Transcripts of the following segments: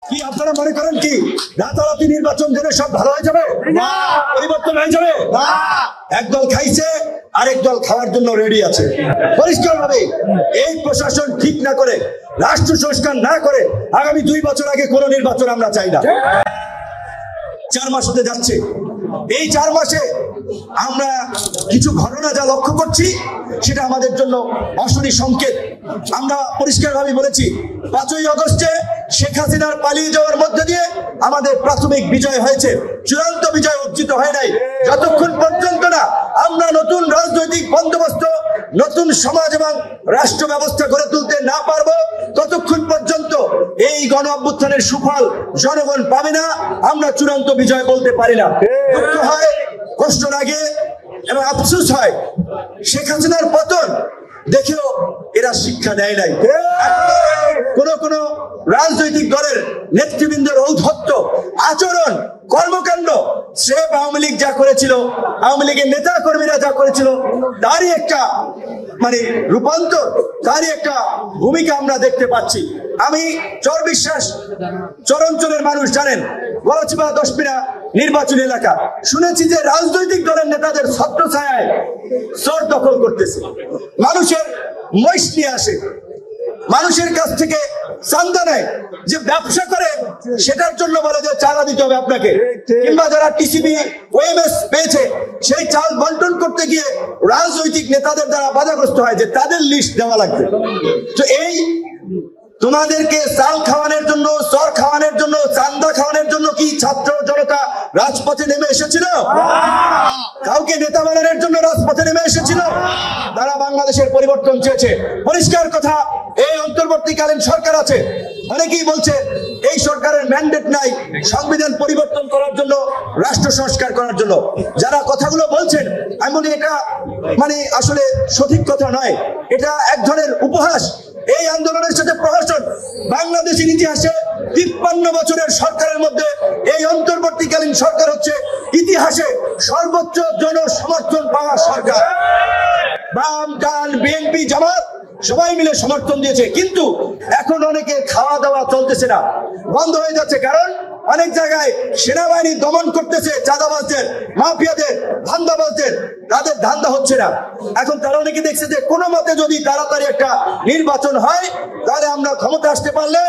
কি আপনারা মনে করেন কি রাতারাতি নির্বাচন জেনে সব ভালো হয়ে যাবে? পরিবর্তন হয়ে যাবে? একদল খাইছে আরেক দল খাওয়ার জন্য রেডি আছে। পরিষ্কার ভাবে এই প্রশাসন ঠিক না করে, রাষ্ট্র সংস্কার না করে আগামী 2 বছর আগে কোন নির্বাচন আমরা চাই না। 4 মাস হতে যাচ্ছে, এই 4 মাসে আমরা কিছু ঘটনা যা লক্ষ্য করছি সেটা আমাদের জন্য অশনি সংকেত। আমরা পরিষ্কারভাবে বলেছি 5ই আগস্টে শেখ হাসিনার পালিয়ে যাওয়ার মধ্যে দিয়ে আমাদের প্রাথমিক বিজয় হয়েছে, চূড়ান্ত বিজয় অর্জিত হয় নাই। যতক্ষণ পর্যন্ত না আমরা নতুন রাজনৈতিক বন্দোবস্ত, নতুন সমাজ এবং রাষ্ট্র ব্যবস্থা গড়ে তুলতে না পারবো, ততক্ষণ পর্যন্ত এই গণ অভ্যুত্থানের সুফল জনগণ পাবে না, আমরা চূড়ান্ত বিজয় বলতে পারি না। দুঃখ হয়, কষ্ট লাগে এবং আফসোস হয়, শেখ হাসিনার পতন দেখেও এরা শিক্ষা নেয় নাই। কোন রাজনৈতিক দলের নেতৃবৃন্দের ঔদ্ধত্য, আচরণ, কর্মকাণ্ড, সে আওয়ামী লীগ যা করেছিল, আওয়ামী লীগের নেতা কর্মীরা যা করেছিল, তারই একটা রূপান্তর, তারই একটা ভূমিকা আমরা দেখতে পাচ্ছি। আমি চর বিশ্বাস চর অঞ্চলের মানুষ জানেন, গলাচিপা 10 পিনা নির্বাচনী এলাকা, শুনেছি যে রাজনৈতিক দলের নেতাদের ছত্রছায়ায় চর দখল করতেছে, মানুষের মহিষ নিয়ে আসে, মানুষের কাছ থেকে চাঁদা নেয়, যে ব্যবসা করে সেটার জন্য বলে যে চাঁদা দিতে হবে আপনাকে, কিংবা যারা টিসিবি ওএমএস পেয়েছে সেই চাল বন্টন করতে গিয়ে রাজনৈতিক নেতাদের দ্বারা বাধাগ্রস্ত হয় যে তাদের লিস্ট দেওয়া লাগবে। তো এই তোমাদেরকে চাল খাওয়ানোর জন্য, চর খাওয়ানোর জন্য, চান্দা খাওয়ানোর জন্য কি ছাত্র জনতা রাজপথে নেমে এসেছিল? কাউকে নেতা বানানোর জন্য রাজপথে নেমে এসেছিল? তারা বাংলাদেশের পরিবর্তন চেয়েছে। পরিষ্কার কথা, এই অন্তর্বর্তীকালীন সরকার আছে, অনেকেই বলছে এই সরকারের ম্যান্ডেট নাই সংবিধান পরিবর্তন করার জন্য, রাষ্ট্র সংস্কার করার জন্য। যারা কথাগুলো বলছেন আমি বলি এটা আসলে সঠিক কথা নয়, এটা এক ধরনের উপহাস। এই আন্দোলনের সাথে প্রহসন। বাংলাদেশের ইতিহাসে 53 বছরের সরকারের মধ্যে এই অন্তর্বর্তীকালীন সরকার হচ্ছে ইতিহাসে সর্বোচ্চ জনসমর্থন পাওয়া সরকার। বাম, ডান, বিএনপি, জামাত সবাই মিলে সমর্থন দিয়েছে, কিন্তু এখন অনেকে খাওয়া দাওয়া চলতেছে না, বন্ধ হয়ে যাচ্ছে। কারণ অনেক জায়গায় সেনাবাহিনী দমন করতেছে চাঁদাবাজদের, মাফিয়াদের, ধান্দাবাজদের, তাদের ধান্দা হচ্ছে না। এখন তারা অনেকে দেখছে যে কোনো মতে যদি তাড়াতাড়ি একটা নির্বাচন হয় তাহলে আমরা ক্ষমতা আসতে পারলে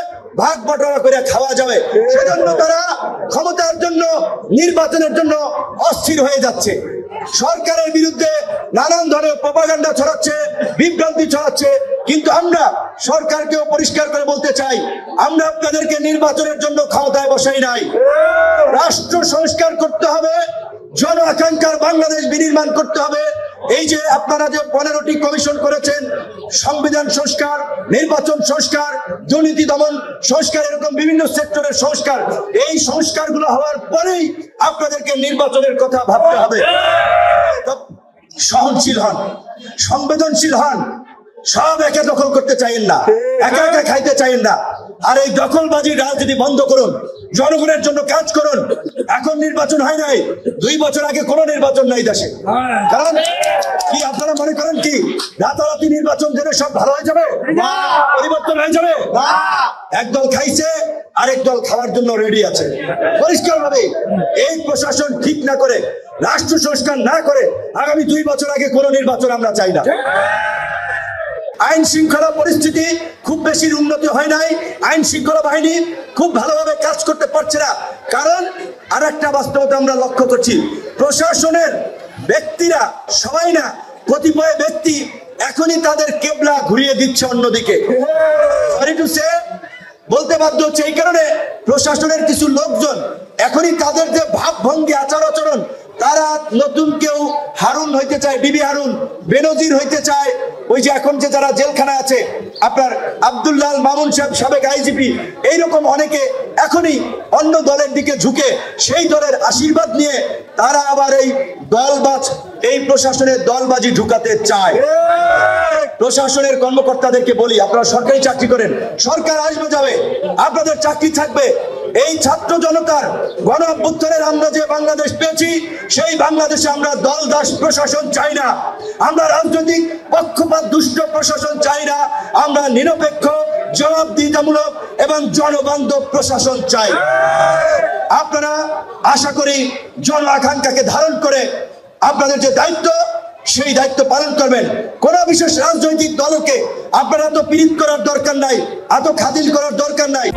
ভাগ বটরা করে খাওয়া যাবে, সেজন্য তারা ক্ষমতার জন্য, নির্বাচনের জন্য অস্থির হয়ে যাচ্ছে। সরকারের বিরুদ্ধে নানান ধরনের প্রপাগান্ডা ছড়াচ্ছে, বিভ্রান্তি ছড়াচ্ছে। কিন্তু আমরা সরকারকেও পরিষ্কার করে বলতে চাই, আমরা আপনাদেরকে নির্বাচনের জন্য ক্ষমতায় বসাই নাই। রাষ্ট্র সংস্কার করতে হবে, জন আকাঙ্ক্ষার বাংলাদেশ বিনির্মাণ করতে হবে। এই যে আপনারা যে 15টি কমিশন করেছেন, সংবিধান সংস্কার, নির্বাচন সংস্কার, দুর্নীতি দমন সংস্কার, এরকম বিভিন্ন সেক্টরের সংস্কার, এই সংস্কারগুলো হওয়ার পরেই আপনাদেরকে নির্বাচনের কথা ভাবতে হবে। সহনশীল হন, সংবেদনশীল হন, সব একা দখল করতে চাইেন না, একা একা খাইতে চাইেন না। আর এই দখলবাজি রাজনীতি বন্ধ করুন, জনগণের জন্য কাজ করুন। এখন নির্বাচন হয় নাই, 2 বছর আগে কোনো নির্বাচন নাই দেশে। কারণ কি আপনারা মনে করেন কি রাতারাতি নির্বাচন জেনে সব ভালো হয়ে যাবে? পরিবর্তন হয়ে যাবে? একদল খাইছে আরেক দল খাওয়ার জন্য রেডি আছে। পরিষ্কার ভাবে এই প্রশাসন ঠিক না করে, রাষ্ট্র সংস্কার না করে আগামী 2 বছর আগে কোনো নির্বাচন আমরা চাই না। আইন শৃঙ্খলা পরিস্থিতি খুব বেশি উন্নতি হয় নাই, আইন শৃঙ্খলা বাহিনী খুব ভালোভাবে কাজ করতে পারছে না। কারণ আর একটা বাস্তবতা আমরা লক্ষ্য করছি, প্রশাসনের ব্যক্তিরা, সবাই না, কতিপয় ব্যক্তি এখনই তাদের কেবলা ঘুরিয়ে দিচ্ছে অন্যদিকে। সরি টু সে, বলতে বাধ্য হচ্ছে, এই কারণে প্রশাসনের কিছু লোকজন এখনই তাদের যে ভাবভঙ্গি, আচার আচরণ, তারা নতুন কেউ হারুন হইতে চায়, বিবি হারুন, বেনজির হইতে চায়। ওই যে এখন যে যারা জেলখানায় আছে, আপনার আব্দুল্লাহ মামুন সাহেব, সাবেক আইজিপি, এইরকম অনেকে এখনই অন্য দলের দিকে ঝুঁকে সেই দলের আশীর্বাদ নিয়ে তারা আবার এই দলবাজ, এই প্রশাসনের দলবাজি ঢুকাতে চায়। প্রশাসনের কর্মকর্তাদেরকে বলি, আপনারা সরকারি চাকরি করেন, সরকার আসবে যাবে, আপনাদের চাকরি থাকবে। এই ছাত্র জনতার গণ অভ্যুত্থানের আমরা যে বাংলাদেশ পেয়েছি, সেই বাংলাদেশে আমরা দলদাস প্রশাসন চাই না, আমরা রাজনৈতিক পক্ষপাত দুষ্ট প্রশাসন চাই না। আমরা নিরপেক্ষ জবাবদিহিতামূলক এবং জনবান্ধব প্রশাসন চাই। আপনারা আশা করি জন আকাঙ্ক্ষাকে ধারণ করে আপনাদের যে দায়িত্ব সেই দায়িত্ব পালন করবেন। কোন বিশেষ রাজনৈতিক দলকে আপনারা তো পীড়িত করার দরকার নাই, এত খাতির করার দরকার নাই।